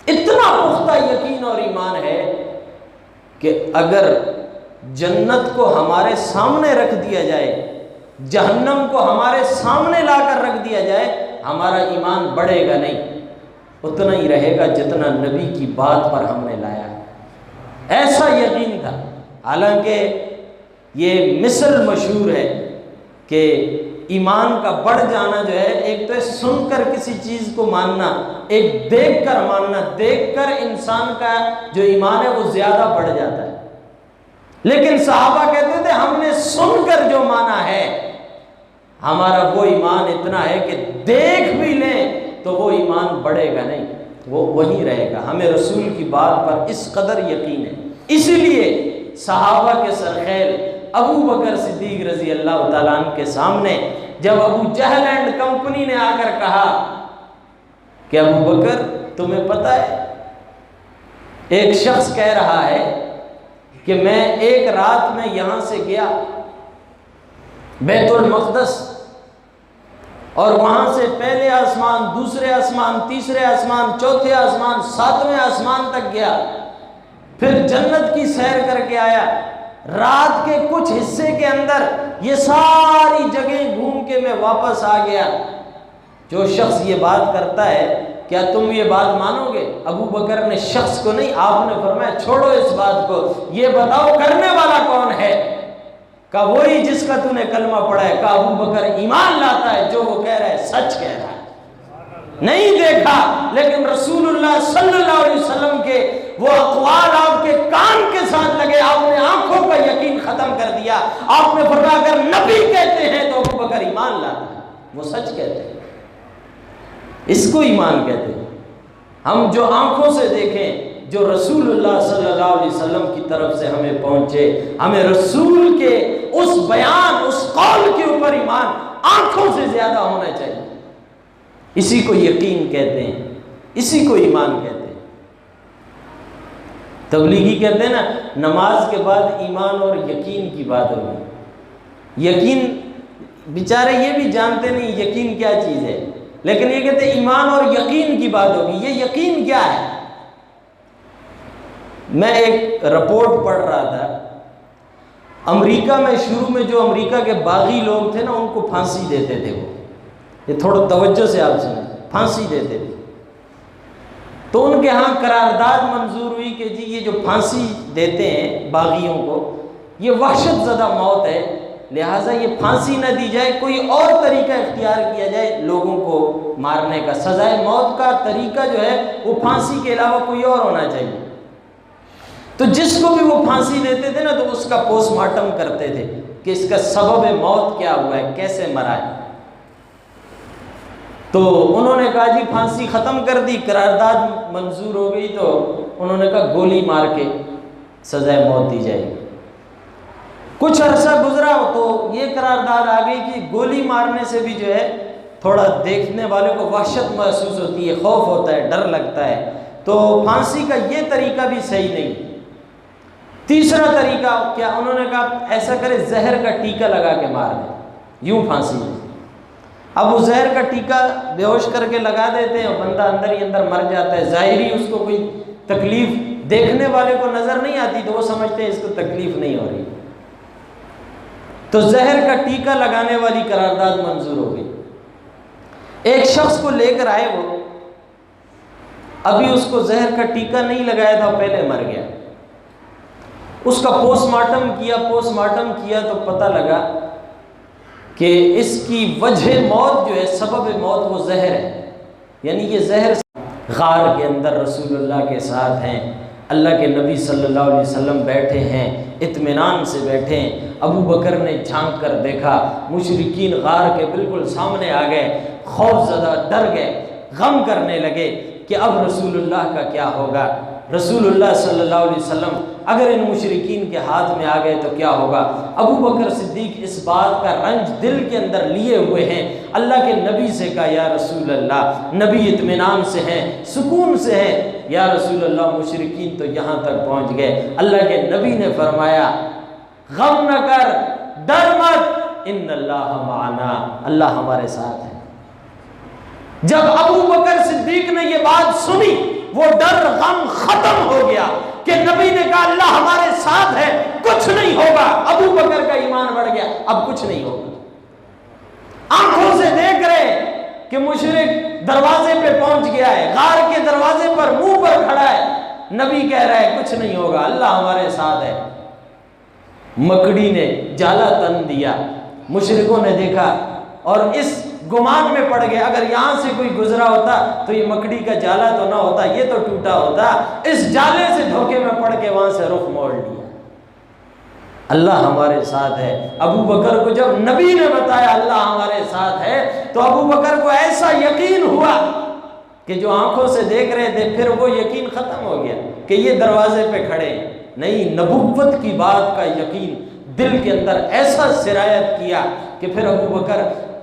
اتنا پختہ یقین اور ایمان ہے کہ اگر جنت کو ہمارے سامنے رکھ دیا جائے، جہنم کو ہمارے سامنے لا کر رکھ دیا جائے، ہمارا ایمان بڑھے گا نہیں، اتنا ہی رہے گا جتنا نبی کی بات پر ہم نے لایا ہے۔ ایسا یقین تھا۔ حالانکہ یہ مثل مشہور ہے کہ ایمان کا بڑھ جانا جو ہے، ایک تو سن کر کسی چیز کو ماننا، ایک دیکھ کر ماننا۔ دیکھ کر انسان کا جو ایمان ہے وہ زیادہ بڑھ جاتا ہے، لیکن صحابہ کہتے تھے ہم نے سن کر جو مانا ہے، ہمارا وہ ایمان اتنا ہے کہ دیکھ بھی لیں تو وہ ایمان بڑھے گا نہیں، وہ وہیں رہے گا۔ ہمیں رسول کی بات پر اس قدر یقین ہے، اسی لیے صحابہ کے سرخیل ابو بکر صدیق رضی اللہ تعالیٰ عنہ کے سامنے جب ابو جہل اینڈ کمپنی نے آ کر کہا کہ ابو بکر تمہیں پتہ ہے، ایک شخص کہہ رہا ہے کہ میں ایک رات میں یہاں سے گیا بیت المقدس، اور وہاں سے پہلے آسمان، دوسرے آسمان، تیسرے آسمان، چوتھے آسمان، ساتویں آسمان تک گیا، پھر جنت کی سیر کر کے آیا۔ رات کے کچھ حصے کے اندر یہ ساری جگہیں گھوم کے میں واپس آ گیا۔ جو شخص یہ بات کرتا ہے، کیا تم یہ بات مانو گے؟ ابو بکر نے شخص کو نہیں، آپ نے فرمایا چھوڑو اس بات کو، یہ بتاؤ کرنے والا کون ہے؟ کہا وہی جس کا تو نے کلمہ پڑھا ہے۔ کہا ابو بکر ایمان لاتا ہے، جو وہ کہہ رہا ہے سچ کہہ رہا ہے۔ نہیں دیکھا، لیکن رسول اللہ صلی اللہ علیہ وسلم کے وہ اقوال آپ کے کان کے ساتھ لگے، آپ نے آنکھوں کا یقین ختم کر دیا۔ آپ نے فرمایا اگر نبی کہتے ہیں تو ابو بکر ایمان لاتا ہے، وہ سچ کہتے ہیں، اس کو ایمان کہتے ہیں۔ ہم جو آنکھوں سے دیکھیں، جو رسول اللہ صلی اللہ علیہ وسلم کی طرف سے ہمیں پہنچے، ہمیں رسول کے اس بیان، اس قول کے اوپر ایمان آنکھوں سے زیادہ ہونا چاہیے۔ اسی کو یقین کہتے ہیں، اسی کو ایمان کہتے ہیں۔ تبلیغی کہتے ہیں نا، نماز کے بعد ایمان اور یقین کی بات ہوگی۔ یقین بیچارے یہ بھی جانتے نہیں یقین کیا چیز ہے، لیکن یہ کہتے ہیں ایمان اور یقین کی بات ہوگی۔ یہ یقین کیا ہے؟ میں ایک رپورٹ پڑھ رہا تھا، امریکہ میں شروع میں جو امریکہ کے باغی لوگ تھے نا، ان کو پھانسی دیتے تھے وہ، یہ تھوڑا توجہ سے آپ سنیں، پھانسی دیتے تھے. تو ان کے ہاں قرارداد منظور ہوئی کہ جی یہ جو پھانسی دیتے ہیں باغیوں کو، یہ وحشت زدہ موت ہے، لہٰذا یہ پھانسی نہ دی جائے، کوئی اور طریقہ اختیار کیا جائے لوگوں کو مارنے کا. سزائے موت کا طریقہ جو ہے وہ پھانسی کے علاوہ کوئی اور ہونا چاہیے. تو جس کو بھی وہ پھانسی دیتے تھے نا، تو اس کا پوسٹ مارٹم کرتے تھے کہ اس کا سبب موت کیا ہوا ہے، کیسے مرا ہے. تو انہوں نے کہا جی پھانسی ختم کر دی، قرارداد منظور ہو گئی، تو انہوں نے کہا گولی مار کے سزائے موت دی جائے گی. کچھ عرصہ گزرا تو یہ قرارداد آ گئی کہ گولی مارنے سے بھی جو ہے تھوڑا دیکھنے والے کو وحشت محسوس ہوتی ہے، خوف ہوتا ہے، ڈر لگتا ہے، تو پھانسی کا یہ طریقہ بھی صحیح نہیں. تیسرا طریقہ کیا، انہوں نے کہا ایسا کرے زہر کا ٹیکہ لگا کے مار دیں، یوں پھانسی میں. اب وہ زہر کا ٹیکہ بے ہوش کر کے لگا دیتے ہیں، بندہ اندر ہی اندر مر جاتا ہے. ظاہری اس کو کوئی تکلیف دیکھنے والے کو نظر نہیں آتی، تو وہ سمجھتے ہیں اس کو تکلیف نہیں ہو رہی. تو زہر کا ٹیکہ لگانے والی قرارداد منظور ہو گئی. ایک شخص کو لے کر آئے، وہ ابھی اس کو زہر کا ٹیکہ نہیں لگایا تھا، پہلے مر گیا. اس کا پوسٹ مارٹم کیا تو پتہ لگا کہ اس کی وجہ موت جو ہے، سبب موت وہ زہر ہے. یعنی یہ زہر غار کے اندر رسول اللہ کے ساتھ ہیں، اللہ کے نبی صلی اللہ علیہ وسلم بیٹھے ہیں، اطمینان سے بیٹھے ہیں. ابو بکر نے جھانک کر دیکھا، مشرکین غار کے بالکل سامنے آ گئے، خوف زدہ ڈر گئے، غم کرنے لگے کہ اب رسول اللہ کا کیا ہوگا. رسول اللہ صلی اللہ علیہ وسلم اگر ان مشرکین کے ہاتھ میں آ گئے تو کیا ہوگا. ابو بکر صدیق اس بات کا رنج دل کے اندر لیے ہوئے ہیں. اللہ کے نبی سے کہا یا رسول اللہ، نبی اطمینان سے ہیں، سکون سے ہیں، یا رسول اللہ مشرکین تو یہاں تک پہنچ گئے. اللہ کے نبی نے فرمایا غم نہ کر، ڈر مت، ان اللہ معنا، اللہ ہمارے ساتھ ہے. جب ابو بکر صدیق نے یہ بات سنی، وہ ڈر غم ختم ہو گیا کہ نبی نے کہا اللہ ہمارے ساتھ ہے، کچھ نہیں ہوگا. ابو بکر کا ایمان بڑھ گیا، اب کچھ نہیں ہوگا. آنکھوں سے دیکھ رہے کہ مشرک دروازے پہ پہنچ گیا ہے، غار کے دروازے پر منہ پر کھڑا ہے، نبی کہہ رہا ہے کچھ نہیں ہوگا، اللہ ہمارے ساتھ ہے. مکڑی نے جالا تن دیا، مشرکوں نے دیکھا اور اس گمان میں پڑ گئے اگر یہاں سے کوئی گزرا ہوتا تو یہ مکڑی کا جالا تو نہ ہوتا، یہ تو ٹوٹا ہوتا. اس جالے سے دھوکے میں پڑ کے وہاں سے رخ موڑ لیا. اللہ ہمارے ساتھ ہے. ابو بکر کو جب نبی نے بتایا اللہ ہمارے ساتھ ہے، تو ابو بکر کو ایسا یقین ہوا کہ جو آنکھوں سے دیکھ رہے تھے، پھر وہ یقین ختم ہو گیا کہ یہ دروازے پہ کھڑے نہیں. نبوت کی بات کا یقین دل کے اندر ایسا سرایت کیا کہ پھر ابو بکر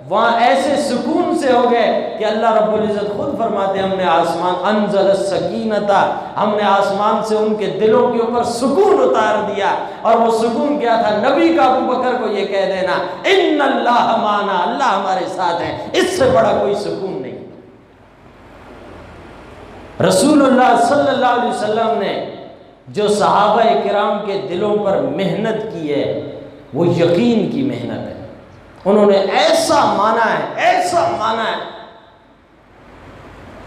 وہاں ایسے سکون سے ہو گئے کہ اللہ رب العزت خود فرماتے ہیں ہم نے آسمان انزل السکینۃ، ہم نے آسمان سے ان کے دلوں کے اوپر سکون اتار دیا. اور وہ سکون کیا تھا؟ نبی کا ابو بکر کو یہ کہہ دینا ان اللہ معنا، اللہ ہمارے ساتھ ہے. اس سے بڑا کوئی سکون نہیں. رسول اللہ صلی اللہ علیہ وسلم نے جو صحابہ کرام کے دلوں پر محنت کی ہے، وہ یقین کی محنت ہے. انہوں نے ایسا مانا ہے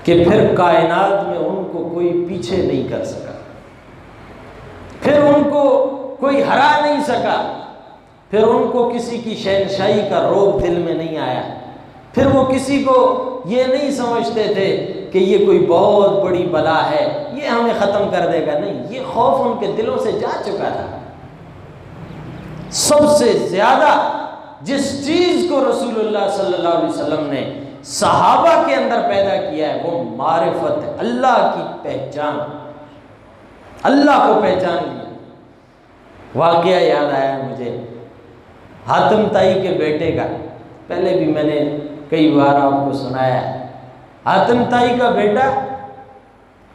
کہ پھر کائنات میں ان کو کوئی پیچھے نہیں کر سکا، پھر ان کو کوئی ہرا نہیں سکا، پھر ان کو کسی کی شہنشاہی کا رعب دل میں نہیں آیا، پھر وہ کسی کو یہ نہیں سمجھتے تھے کہ یہ کوئی بہت بڑی بلا ہے، یہ ہمیں ختم کر دے گا. نہیں، یہ خوف ان کے دلوں سے جا چکا تھا. سب سے زیادہ جس چیز کو رسول اللہ صلی اللہ علیہ وسلم نے صحابہ کے اندر پیدا کیا ہے وہ معرفت ہے، اللہ کی پہچان، اللہ کو پہچان لیا. واقعہ یاد آیا مجھے حاتم تائی کے بیٹے کا، پہلے بھی میں نے کئی بار آپ کو سنایا ہے. حاتم تائی کا بیٹا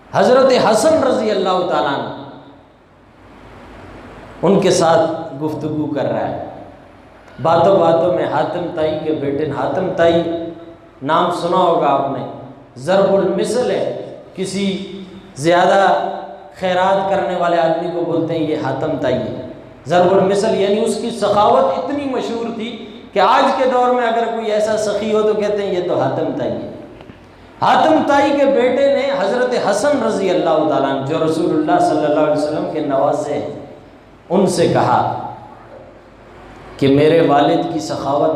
حضرت حسن رضی اللہ تعالیٰ عنہ ان کے ساتھ گفتگو کر رہا ہے. باتوں باتوں میں حاتم تائی کے بیٹے، حاتم تائی نام سنا ہوگا آپ نے، ضرب المثل ہے، کسی زیادہ خیرات کرنے والے آدمی کو بولتے ہیں یہ حاتم تائی ہے، ضرب المثل، یعنی اس کی سخاوت اتنی مشہور تھی کہ آج کے دور میں اگر کوئی ایسا سخی ہو تو کہتے ہیں یہ تو حاتم تائی ہے۔ حاتم تائی کے بیٹے نے حضرت حسن رضی اللہ تعالیٰ عنہ جو رسول اللہ صلی اللہ علیہ وسلم کے نواسے ہیں، ان سے کہا کہ میرے والد کی سخاوت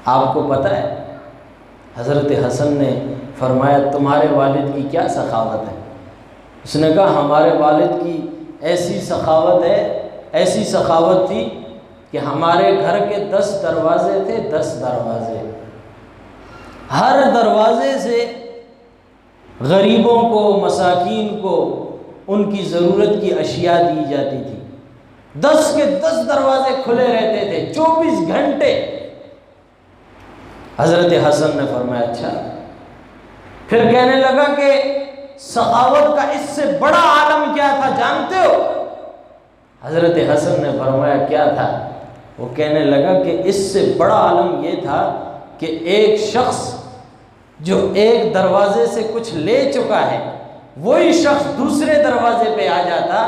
آپ کو پتہ ہے؟ حضرت حسن نے فرمایا تمہارے والد کی کیا سخاوت ہے؟ اس نے کہا ہمارے والد کی ایسی سخاوت ہے، ایسی سخاوت تھی کہ ہمارے گھر کے 10 دروازے تھے، 10 دروازے، ہر دروازے سے غریبوں کو، مساکین کو ان کی ضرورت کی اشیاء دی جاتی تھی۔ 10 کے 10 دروازے کھلے رہتے تھے 24 گھنٹے۔ حضرت حسن نے فرمایا اچھا، پھر کہنے لگا کہ سخاوت کا اس سے بڑا عالم کیا تھا جانتے ہو؟ حضرت حسن نے فرمایا کیا تھا؟ وہ کہنے لگا کہ اس سے بڑا عالم یہ تھا کہ ایک شخص جو ایک دروازے سے کچھ لے چکا ہے، وہی شخص دوسرے دروازے پہ آ جاتا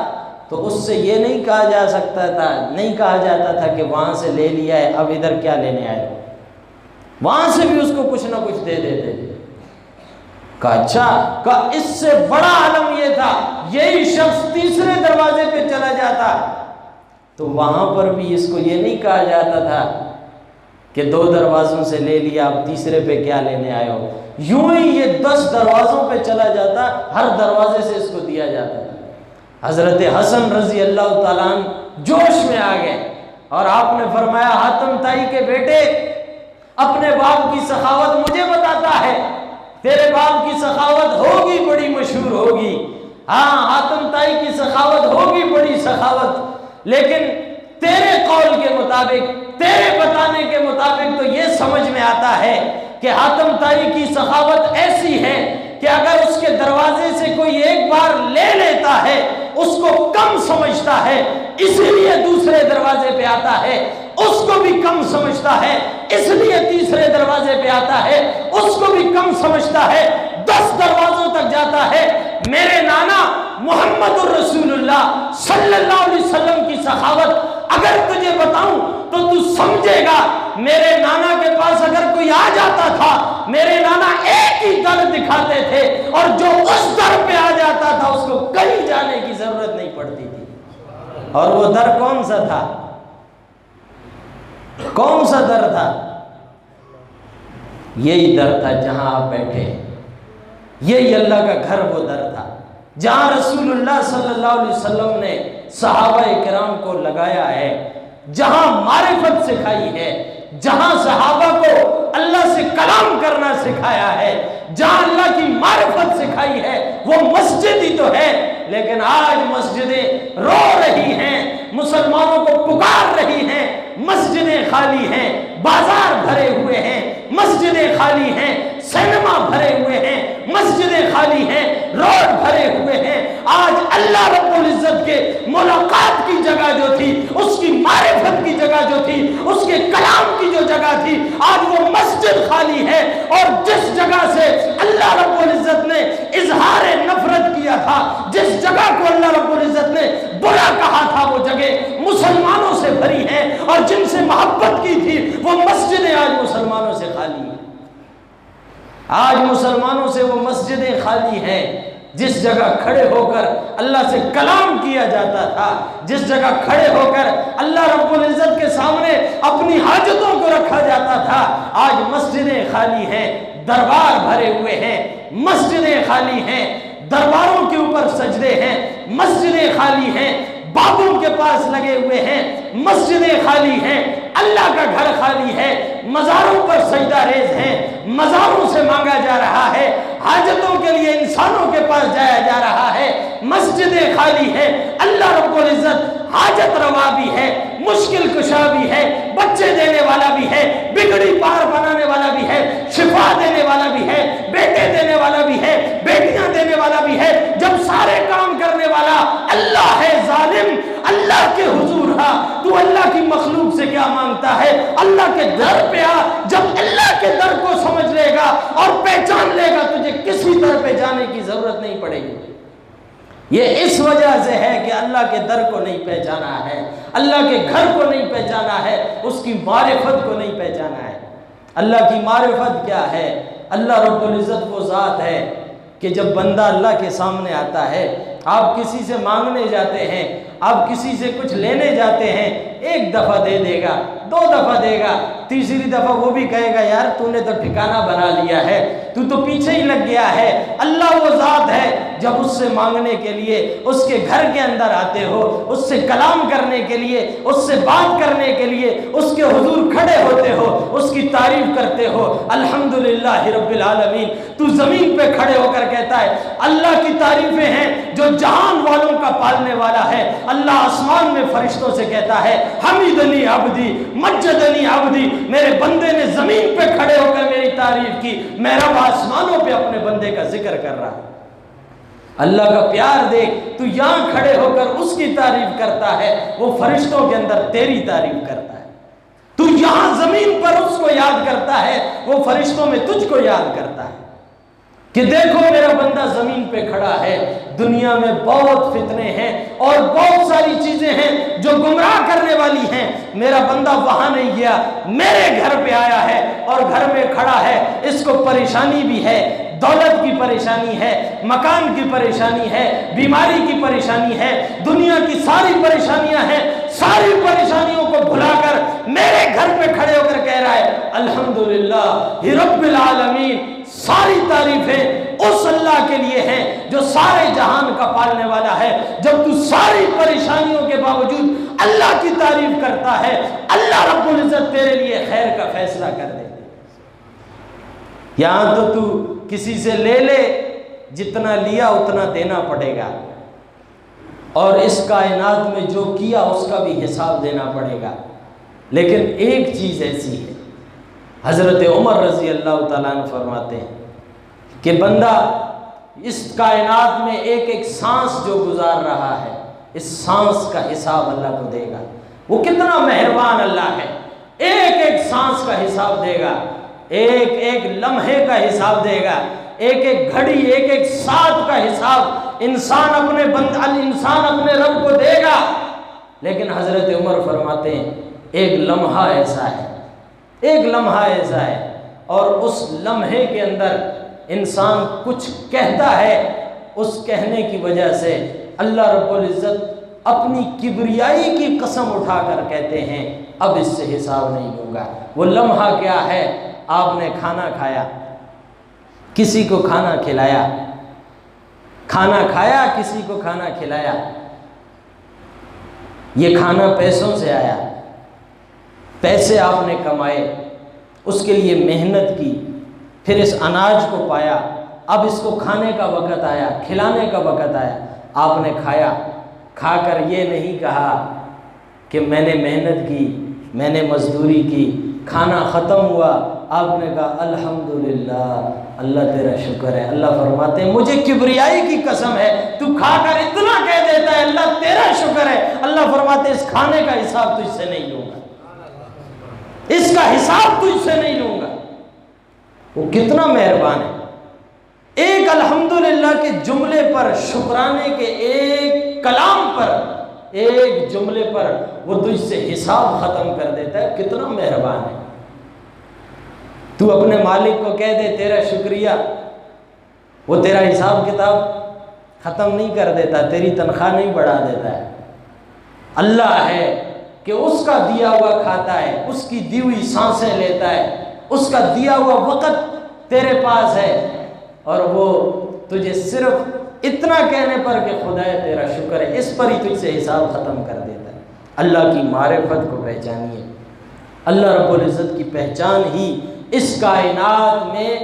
تو اس سے یہ نہیں کہا جا سکتا تھا، نہیں کہا جاتا تھا کہ وہاں سے لے لیا ہے اب ادھر کیا لینے آئے، وہاں سے بھی اس کو کچھ نہ کچھ دے دیتے۔ کہا اچھا، کہا اس سے بڑا عالم یہ تھا یہی شخص تیسرے دروازے پہ چلا جاتا تو وہاں پر بھی اس کو یہ نہیں کہا جاتا تھا کہ 2 دروازوں سے لے لیا اب تیسرے پہ کیا لینے آئے ہو، یوں ہی یہ 10 دروازوں پہ چلا جاتا، ہر دروازے سے اس کو دیا جاتا تھا۔ حضرت حسن رضی اللہ تعالیٰ عنہ جوش میں آ گئے اور آپ نے فرمایا حاتم تائی کے بیٹے، اپنے باپ کی سخاوت مجھے بتاتا ہے، تیرے باپ کی سخاوت ہوگی بڑی مشہور ہوگی، ہاں حاتم تائی کی سخاوت ہوگی بڑی سخاوت، لیکن تیرے قول کے مطابق، تیرے بتانے کے مطابق تو یہ سمجھ میں آتا ہے کہ حاتم تائی کی سخاوت ایسی ہے کہ اگر اس کے دروازے سے کوئی ایک بار لے لیتا ہے اس کو کم سمجھتا ہے، اسی لیے دوسرے دروازے پہ آتا ہے، اس کو بھی کم سمجھتا ہے اس لیے تیسرے دروازے پہ آتا ہے، اس کو بھی کم سمجھتا ہے، 10 دروازوں تک جاتا ہے۔ میرے نانا محمد الرسول اللہ صلی اللہ علیہ وسلم کی سخاوت اگر تجھے بتاؤں تو تو سمجھے گا، میرے نانا کے پاس اگر کوئی آ جاتا تھا میرے نانا ایک ہی در دکھاتے تھے اور جو اس در پہ آ جاتا تھا اس کو کہیں جانے کی ضرورت نہیں پڑتی تھی۔ اور وہ در کون سا تھا؟ کون سا در تھا؟ یہی در تھا جہاں آپ بیٹھے ہیں، یہی اللہ کا گھر وہ در تھا جہاں رسول اللہ صلی اللہ علیہ وسلم نے صحابہ کرام کو لگایا ہے، جہاں معرفت سکھائی ہے، جہاں صحابہ کو اللہ سے کلام کرنا سکھایا ہے، جہاں اللہ کی معرفت سکھائی ہے، وہ مسجد ہی تو ہے۔ لیکن آج مسجدیں رو رہی ہیں، مسلمانوں کو پکار رہی ہیں، مسجدیں خالی ہیں، بازار بھرے ہوئے ہیں، مسجدیں خالی ہیں، سینما بھرے ہوئے ہیں، مسجدیں خالی ہیں، روڈ بھرے ہوئے ہیں۔ آج اللہ رب العزت کے ملاقات کی جگہ جو تھی، اس کی معرفت کی جگہ جو تھی، اس کے کلام کی جو جگہ تھی، آج وہ مسجد خالی ہے۔ اور جس جگہ سے اللہ رب العزت نے اظہار نفرت کیا تھا، جس جگہ کو اللہ رب العزت نے برا کہا تھا، وہ جگہ مسلمانوں سے بھری ہیں، اور جن سے محبت کی تھی وہ مسجدیں آج مسلمانوں سے خالی ہیں۔ آج مسلمانوں سے وہ مسجدیں خالی ہیں جس جگہ کھڑے ہو کر اللہ سے کلام کیا جاتا تھا، جس جگہ کھڑے ہو کر اللہ رب العزت کے سامنے اپنی حاجتوں کو رکھا جاتا تھا۔ آج مسجدیں خالی ہیں، دربار بھرے ہوئے ہیں، مسجدیں خالی ہیں، درباروں کے اوپر سجدے ہیں، مسجدیں خالی ہیں، بابوں کے پاس لگے ہوئے ہیں، مسجدیں خالی ہیں، اللہ کا گھر خالی ہے، مزاروں پر سجدہ ریز ہیں، مزاروں سے مانگا جا رہا ہے، حاجتوں کے لیے انسانوں کے پاس جایا جا رہا ہے، مسجدیں خالی ہیں۔ اللہ رب العزت حاجت روا بھی ہے، مشکل کشا بھی ہے، بچے دینے والا بھی ہے، بگڑی پار بنانے والا بھی ہے، شفا دینے والا بھی ہے، بیٹے دینے والا بھی ہے، بیٹیاں دینے والا بھی ہے۔ جب سارے کام کرنے والا اللہ ہے ظالم، اللہ کے حضور ہاں تو اللہ کی مخلوق سے کیا مانگتا ہے؟ اللہ کے در پہ آ، جب اللہ کے در کو سمجھ لے گا اور پہچان لے گا، تجھے کسی در پہ جانے کی ضرورت نہیں پڑے گی۔ یہ اس وجہ سے ہے کہ اللہ کے در کو نہیں پہچانا ہے، اللہ کے گھر کو نہیں پہچانا ہے، اس کی معرفت کو نہیں پہچانا ہے۔ اللہ کی معرفت کیا ہے؟ اللہ رب العزت وہ ذات ہے کہ جب بندہ اللہ کے سامنے آتا ہے، آپ کسی سے مانگنے جاتے ہیں، آپ کسی سے کچھ لینے جاتے ہیں، ایک دفعہ دے دے گا، دو دفعہ دے گا، تیسری دفعہ وہ بھی کہے گا یار تو نے تو ٹھکانہ بنا لیا ہے، تو پیچھے ہی لگ گیا ہے۔ اللہ وہ ذات ہے جب اس سے مانگنے کے لیے اس کے گھر کے اندر آتے ہو، اس سے کلام کرنے کے لیے، اس سے بات کرنے کے لیے اس کے حضور کھڑے ہوتے ہو، اس کی تعریف کرتے ہو، الحمدللہ رب العالمین، تو زمین پہ کھڑے ہو کر کہتا ہے اللہ کی تعریفیں ہیں جو جہان والوں کا پالنے والا ہے۔ اللہ آسمان میں فرشتوں سے کہتا ہے حمیدنی عبدی مجدنی عبدی، میرے بندے نے زمین پہ کھڑے ہو کر میری تعریف کی، میرا رب آسمانوں پہ اپنے بندے کا ذکر کر رہا ہے۔ اللہ کا پیار دیکھ، تو یہاں کھڑے ہو کر اس کی تعریف کرتا ہے، وہ فرشتوں کے اندر تیری تعریف کرتا ہے۔ تو یہاں زمین پر اس کو یاد کرتا ہے، وہ فرشتوں میں تجھ کو یاد کرتا ہے کہ دیکھو میرا بندہ زمین پہ کھڑا ہے۔ دنیا میں بہت فتنے ہیں اور بہت ساری چیزیں ہیں جو گمراہ کرنے والی ہیں، میرا بندہ وہاں نہیں گیا، میرے گھر پہ آیا ہے اور گھر میں کھڑا ہے۔ اس کو پریشانی بھی ہے، دولت کی پریشانی ہے، مکان کی پریشانی ہے، بیماری کی پریشانی ہے، دنیا کی ساری پریشانیاں ہیں، ساری پریشانیوں کو بھلا کر میرے گھر پہ کھڑے ہو کر کہہ رہا ہے الحمدللہ رب العالمین۔ ساری تعریفیں اس اللہ کے لیے ہیں جو سارے جہان کا پالنے والا ہے۔ جب تو ساری پریشانیوں کے باوجود اللہ کی تعریف کرتا ہے، اللہ رب العزت تیرے لیے خیر کا فیصلہ کر دے۔ یہاں تو کسی سے لے لے، جتنا لیا اتنا دینا پڑے گا، اور اس کائنات میں جو کیا اس کا بھی حساب دینا پڑے گا۔ لیکن ایک چیز ایسی ہے، حضرت عمر رضی اللہ تعالیٰ عنہ فرماتے ہیں کہ بندہ اس کائنات میں ایک ایک سانس جو گزار رہا ہے، اس سانس کا حساب اللہ کو دے گا۔ وہ کتنا مہربان اللہ ہے، ایک ایک سانس کا حساب دے گا، ایک ایک لمحے کا حساب دے گا، ایک ایک گھڑی، ایک ایک ساتھ کا حساب انسان اپنے رب کو دے گا۔ لیکن حضرت عمر فرماتے ہیں ایک لمحہ ایسا ہے، ایک لمحہ ایسا ہے، اور اس لمحے کے اندر انسان کچھ کہتا ہے، اس کہنے کی وجہ سے اللہ رب العزت اپنی کبریائی کی قسم اٹھا کر کہتے ہیں اب اس سے حساب نہیں ہوگا۔ وہ لمحہ کیا ہے؟ آپ نے کھانا کھایا، کسی کو کھانا کھلایا، کھانا کھایا، کسی کو کھانا کھلایا، یہ کھانا پیسوں سے آیا، پیسے آپ نے کمائے، اس کے لیے محنت کی، پھر اس اناج کو پایا، اب اس کو کھانے کا وقت آیا، کھلانے کا وقت آیا، آپ نے کھایا، کھا کر یہ نہیں کہا کہ میں نے محنت کی، میں نے مزدوری کی، کھانا ختم ہوا، آپ نے کہا الحمدللہ اللہ تیرا شکر ہے۔ اللہ فرماتے ہیں مجھے کبریائی کی قسم ہے، تو کھا کر اتنا کہہ دیتا ہے اللہ تیرا شکر ہے، اللہ فرماتے ہیں اس کھانے کا حساب تجھ سے نہیں لوں گا، اس کا حساب تجھ سے نہیں لوں گا۔ وہ کتنا مہربان ہے، ایک الحمدللہ کے جملے پر، شکرانے کے ایک کلام پر، ایک جملے پر وہ تجھ سے حساب ختم کر دیتا ہے۔ کتنا مہربان ہے۔ تو اپنے مالک کو کہہ دے تیرا شکریہ، وہ تیرا حساب کتاب ختم نہیں کر دیتا، تیری تنخواہ نہیں بڑھا دیتا ہے۔ اللہ ہے کہ اس کا دیا ہوا کھاتا ہے، اس کی دی ہوئی سانسیں لیتا ہے، اس کا دیا ہوا وقت تیرے پاس ہے، اور وہ تجھے صرف اتنا کہنے پر کہ خدائے تیرا شکر ہے، اس پر ہی تجھ سے حساب ختم کر دیتا ہے۔ اللہ کی معرفت کو پہچانیے۔ اللہ رب العزت کی پہچان ہی اس کائنات میں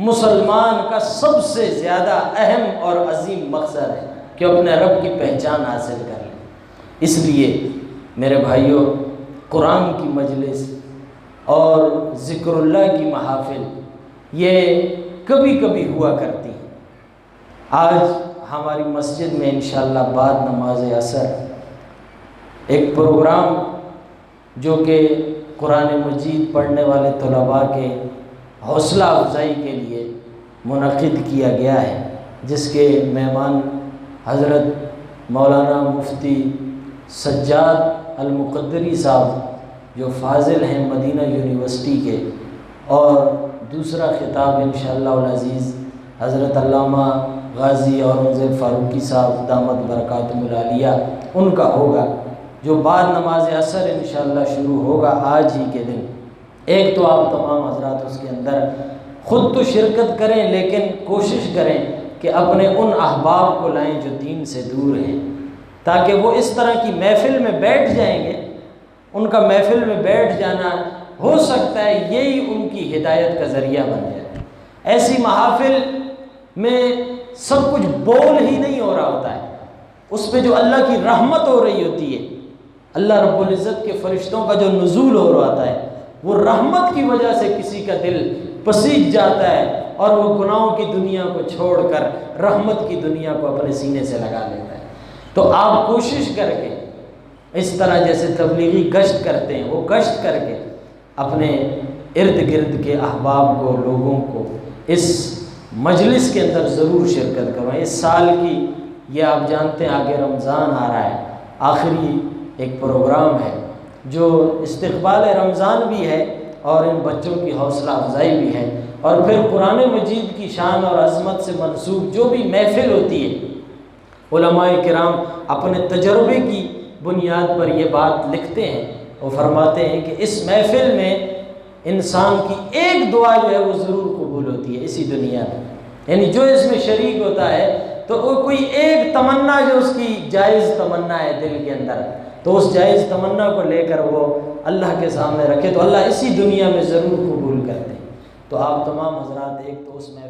مسلمان کا سب سے زیادہ اہم اور عظیم مقصد ہے کہ اپنے رب کی پہچان حاصل کر لیں۔ اس لیے میرے بھائیوں، قرآن کی مجلس اور ذکر اللہ کی محافل یہ کبھی کبھی ہوا کرتی ہیں۔ آج ہماری مسجد میں انشاءاللہ بعد نماز عصر ایک پروگرام جو کہ قرآن مجید پڑھنے والے طلباء کے حوصلہ افزائی کے لیے منعقد کیا گیا ہے، جس کے مہمان حضرت مولانا مفتی سجاد المقدری صاحب جو فاضل ہیں مدینہ یونیورسٹی کے، اور دوسرا خطاب انشاءاللہ العزیز حضرت علامہ غازی اورنگزیب فاروقی صاحب دامت برکاتہم العالیہ ان کا ہوگا، جو بعد نماز عصر انشاءاللہ شروع ہوگا آج ہی کے دن۔ ایک تو آپ تمام حضرات اس کے اندر خود تو شرکت کریں، لیکن کوشش کریں کہ اپنے ان احباب کو لائیں جو دین سے دور ہیں، تاکہ وہ اس طرح کی محفل میں بیٹھ جائیں گے۔ ان کا محفل میں بیٹھ جانا ہو سکتا ہے یہی ان کی ہدایت کا ذریعہ بن جائے۔ ایسی محافل میں سب کچھ بول ہی نہیں ہو رہا ہوتا ہے، اس پہ جو اللہ کی رحمت ہو رہی ہوتی ہے، اللہ رب العزت کے فرشتوں کا جو نزول ہو رہا ہوتا ہے، وہ رحمت کی وجہ سے کسی کا دل پسیج جاتا ہے اور وہ گناہوں کی دنیا کو چھوڑ کر رحمت کی دنیا کو اپنے سینے سے لگا لیتا ہے۔ تو آپ کوشش کر کے اس طرح جیسے تبلیغی گشت کرتے ہیں، وہ گشت کر کے اپنے ارد گرد کے احباب کو، لوگوں کو اس مجلس کے اندر ضرور شرکت کروائیں۔ اس سال کی یہ آپ جانتے ہیں آگے رمضان آ رہا ہے، آخری ایک پروگرام ہے جو استقبال رمضان بھی ہے اور ان بچوں کی حوصلہ افزائی بھی ہے، اور پھر قرآن مجید کی شان اور عظمت سے منسوب جو بھی محفل ہوتی ہے، علماء کرام اپنے تجربے کی بنیاد پر یہ بات لکھتے ہیں، وہ فرماتے ہیں کہ اس محفل میں انسان کی ایک دعا جو ہے وہ ضرور قبول ہوتی ہے اسی دنیا میں، یعنی جو اس میں شریک ہوتا ہے تو وہ کوئی ایک تمنا جو اس کی جائز تمنا ہے دل کے اندر، تو اس جائز تمنا کو لے کر وہ اللہ کے سامنے رکھے تو اللہ اسی دنیا میں ضرور قبول کرتے ہیں۔ تو آپ تمام حضرات ایک تو اس میں